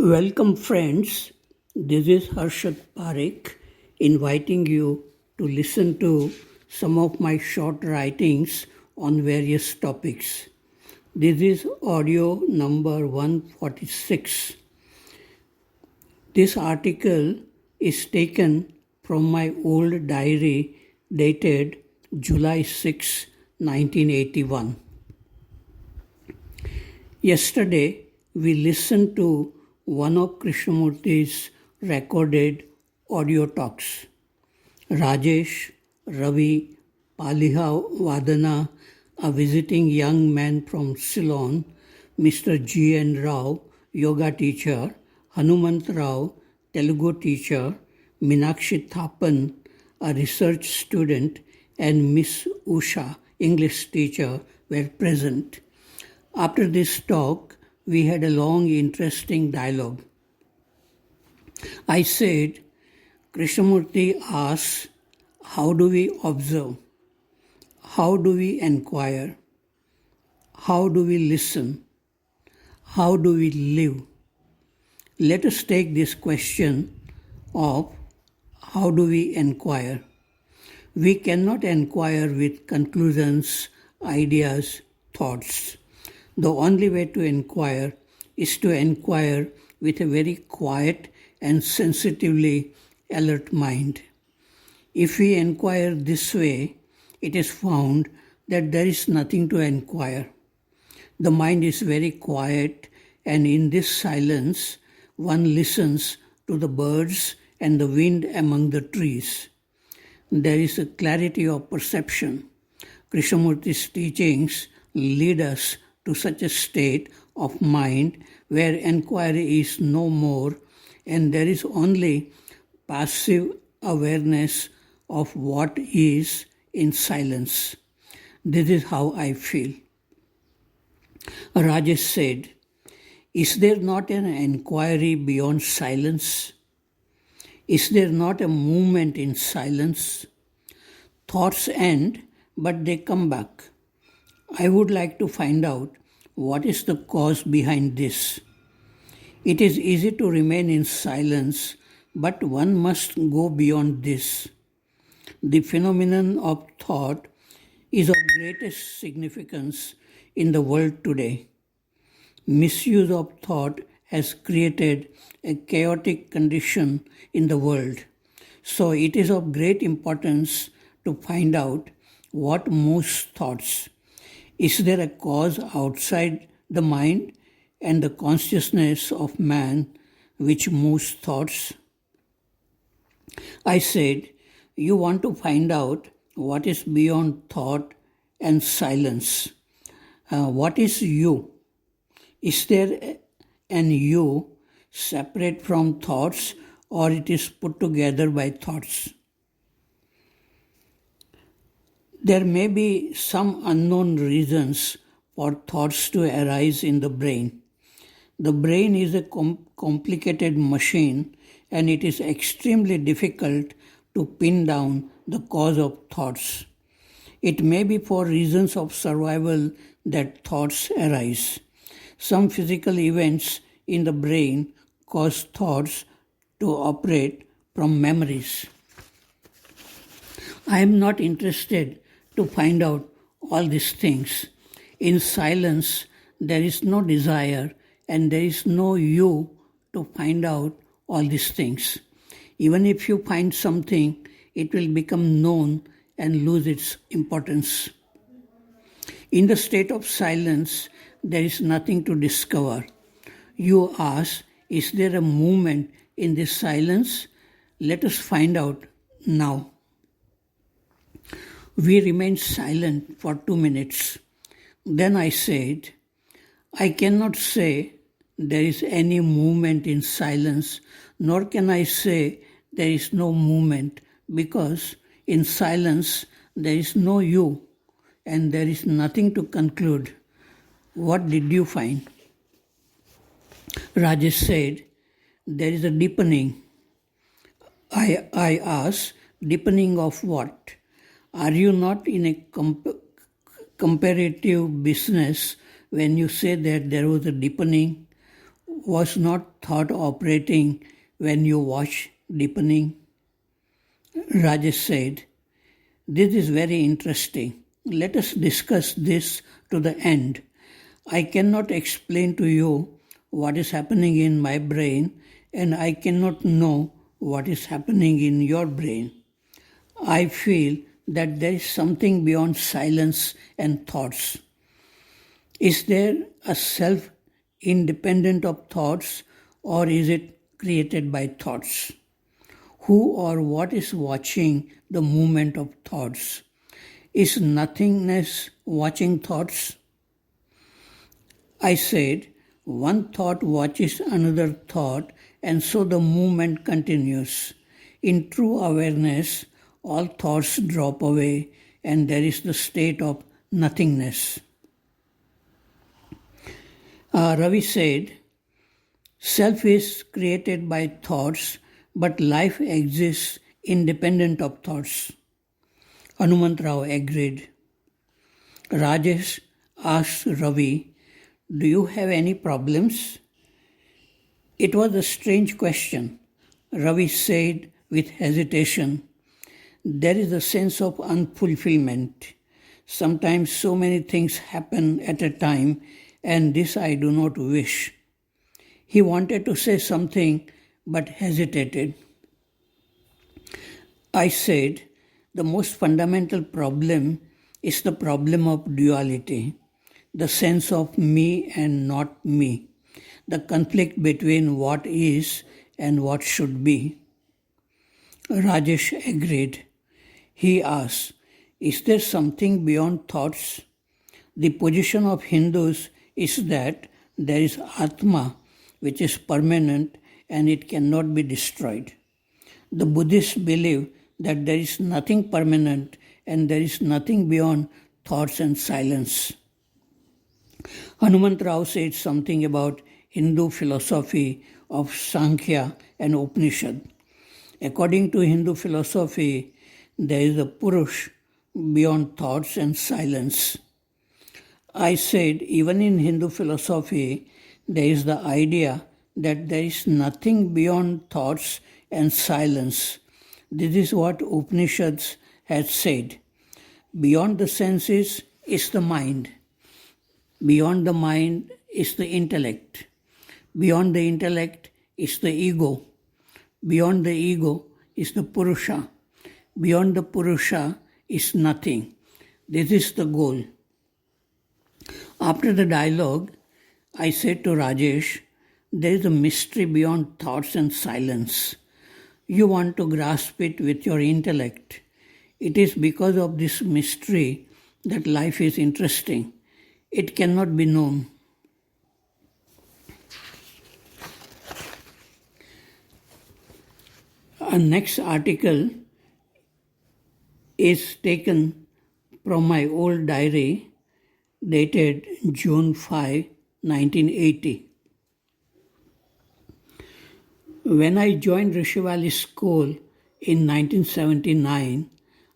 Welcome, friends. This is Harshad Parekh inviting you to listen to some of my short writings on various topics. This is audio number 146. This article is taken from my old diary dated July 6, 1981. Yesterday, we listened to one of Krishnamurti's recorded audio talks. Rajesh, Ravi, Paliha Vadana, a visiting young man from Ceylon, Mr. G. N. Rao, yoga teacher, Hanumant Rao, Telugu teacher, Minakshi Thapan, a research student, and Miss Usha, English teacher, were present. After this talk, we had a long, interesting dialogue. I said, Krishnamurti asks, how do we observe? How do we inquire? How do we listen? How do we live? Let us take this question of how do we inquire? We cannot inquire with conclusions, ideas, thoughts. The only way to inquire is to inquire with a very quiet and sensitively alert mind. If we inquire this way, it is found that there is nothing to inquire. The mind is very quiet, and in this silence, one listens to the birds and the wind among the trees. There is a clarity of perception. Krishnamurti's teachings lead us to such a state of mind where inquiry is no more and there is only passive awareness of what is in silence. This is how I feel. Rajesh said, is there not an inquiry beyond silence? Is there not a movement in silence? Thoughts end, but they come back. I would like to find out what is the cause behind this. It is easy to remain in silence, but one must go beyond this. The phenomenon of thought is of greatest significance in the world today. Misuse of thought has created a chaotic condition in the world. So it is of great importance to find out what moves thoughts. Is there a cause outside the mind and the consciousness of man which moves thoughts? I said, you want to find out what is beyond thought and silence. What is you? Is there an you separate from thoughts, or it is put together by thoughts? There may be some unknown reasons for thoughts to arise in the brain. The brain is a complicated machine, and it is extremely difficult to pin down the cause of thoughts. It may be for reasons of survival that thoughts arise. Some physical events in the brain cause thoughts to operate from memories. I am not interested to find out all these things. In silence, there is no desire and there is no you to find out all these things. Even if you find something, it will become known and lose its importance. In the state of silence, there is nothing to discover. You ask, is there a movement in this silence? Let us find out now. We remained silent for 2 minutes. Then I said, I cannot say there is any movement in silence, nor can I say there is no movement, because in silence there is no you and there is nothing to conclude. What did you find? Rajesh said, there is a deepening. I asked, deepening of what? Are you not in a comparative business when you say that there was a deepening? Was not thought operating when you watch deepening? Rajesh said, "This is very interesting. Let us discuss this to the end. I cannot explain to you what is happening in my brain, and I cannot know what is happening in your brain. I feel that there is something beyond silence and thoughts. Is there a self independent of thoughts, or is it created by thoughts? Who or what is watching the movement of thoughts? Is nothingness watching thoughts?" I said, "One thought watches another thought, and so the movement continues. In true awareness, all thoughts drop away, and there is the state of nothingness." Ravi said, "Self is created by thoughts, but life exists independent of thoughts." Hanumantrao agreed. Rajesh asked Ravi, "Do you have any problems?" It was a strange question. Ravi said with hesitation, "There is a sense of unfulfillment. Sometimes so many things happen at a time, and this I do not wish." He wanted to say something but hesitated. I said, "The most fundamental problem is the problem of duality, the sense of me and not me, the conflict between what is and what should be." Rajesh agreed. He asked, "Is there something beyond thoughts?" The position of Hindus is that there is Atma, which is permanent and it cannot be destroyed. The Buddhists believe that there is nothing permanent and there is nothing beyond thoughts and silence. Hanumantrao said something about Hindu philosophy of Sankhya and Upanishad. According to Hindu philosophy, there is a Purush beyond thoughts and silence. I said, even in Hindu philosophy, there is the idea that there is nothing beyond thoughts and silence. This is what Upanishads has said. Beyond the senses is the mind. Beyond the mind is the intellect. Beyond the intellect is the ego. Beyond the ego is the Purusha. Beyond the Purusha is nothing. This is the goal. After the dialogue, I said to Rajesh, "There is a mystery beyond thoughts and silence. You want to grasp it with your intellect. It is because of this mystery that life is interesting. It cannot be known." Our next article is taken from my old diary dated June 5, 1980. When I joined Rishi Valley School in 1979,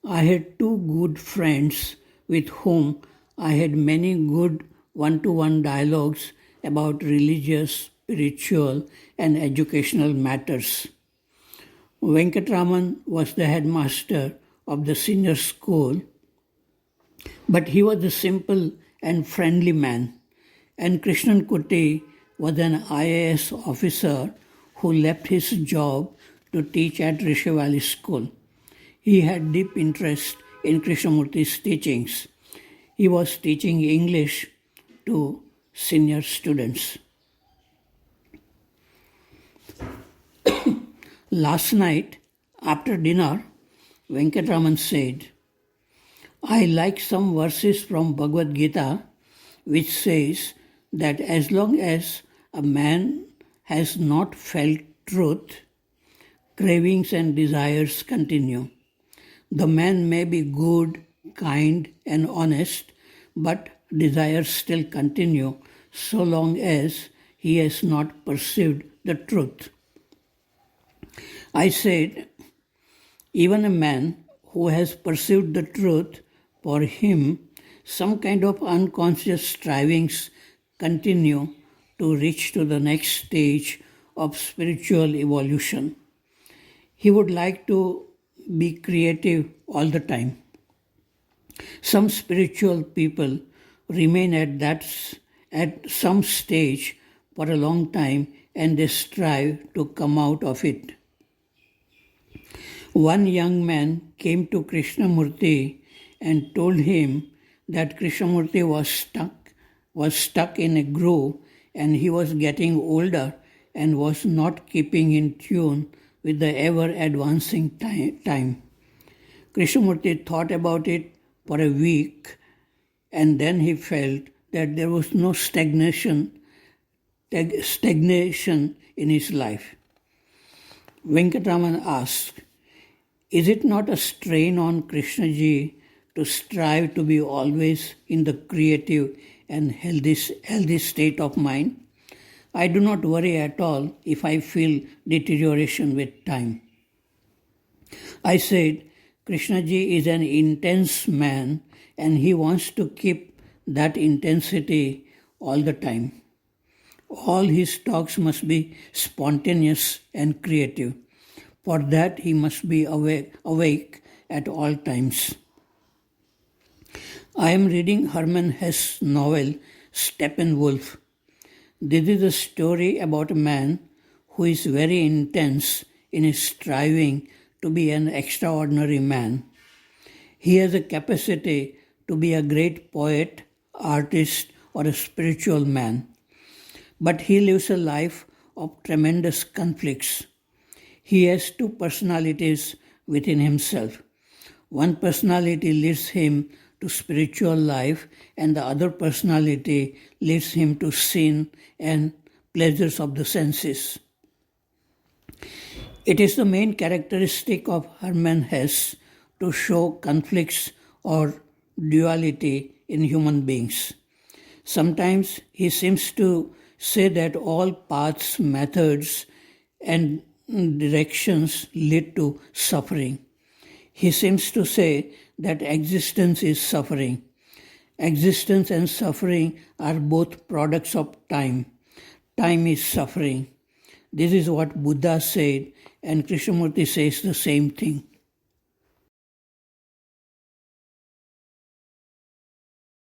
I had two good friends with whom I had many good one-to-one dialogues about religious, spiritual, and educational matters. Venkatraman was the headmaster of the senior school, but he was a simple and friendly man, and Krishnan Kutty was an IAS officer who left his job to teach at Rishi Valley School. He had deep interest in Krishnamurti's teachings. He was teaching English to senior students. Last night, after dinner, Venkatraman said, "I like some verses from Bhagavad Gita which says that as long as a man has not felt truth, cravings and desires continue. The man may be good, kind, and honest, but desires still continue so long as he has not perceived the truth." I said, even a man who has perceived the truth, for him, some kind of unconscious strivings continue to reach to the next stage of spiritual evolution. He would like to be creative all the time. Some spiritual people remain at some stage for a long time and they strive to come out of it. One young man came to Krishnamurti and told him that Krishnamurti was stuck in a groove and he was getting older and was not keeping in tune with the ever advancing time. Krishnamurti thought about it for a week and then he felt that there was no stagnation in his life. Venkataraman asked, "Is it not a strain on Krishnaji to strive to be always in the creative and healthy state of mind? I do not worry at all if I feel deterioration with time." I said, Krishnaji is an intense man and he wants to keep that intensity all the time. All his talks must be spontaneous and creative. For that, he must be awake at all times. I am reading Hermann Hesse's novel Steppenwolf. This is a story about a man who is very intense in his striving to be an extraordinary man. He has a capacity to be a great poet, artist, or a spiritual man. But he lives a life of tremendous conflicts. He has two personalities within himself. One personality leads him to spiritual life and the other personality leads him to sin and pleasures of the senses. It is the main characteristic of Hermann Hesse to show conflicts or duality in human beings. Sometimes he seems to say that all paths, methods, and directions lead to suffering. He seems to say that existence is suffering. Existence and suffering are both products of time. Time is suffering. This is what Buddha said, and Krishnamurti says the same thing.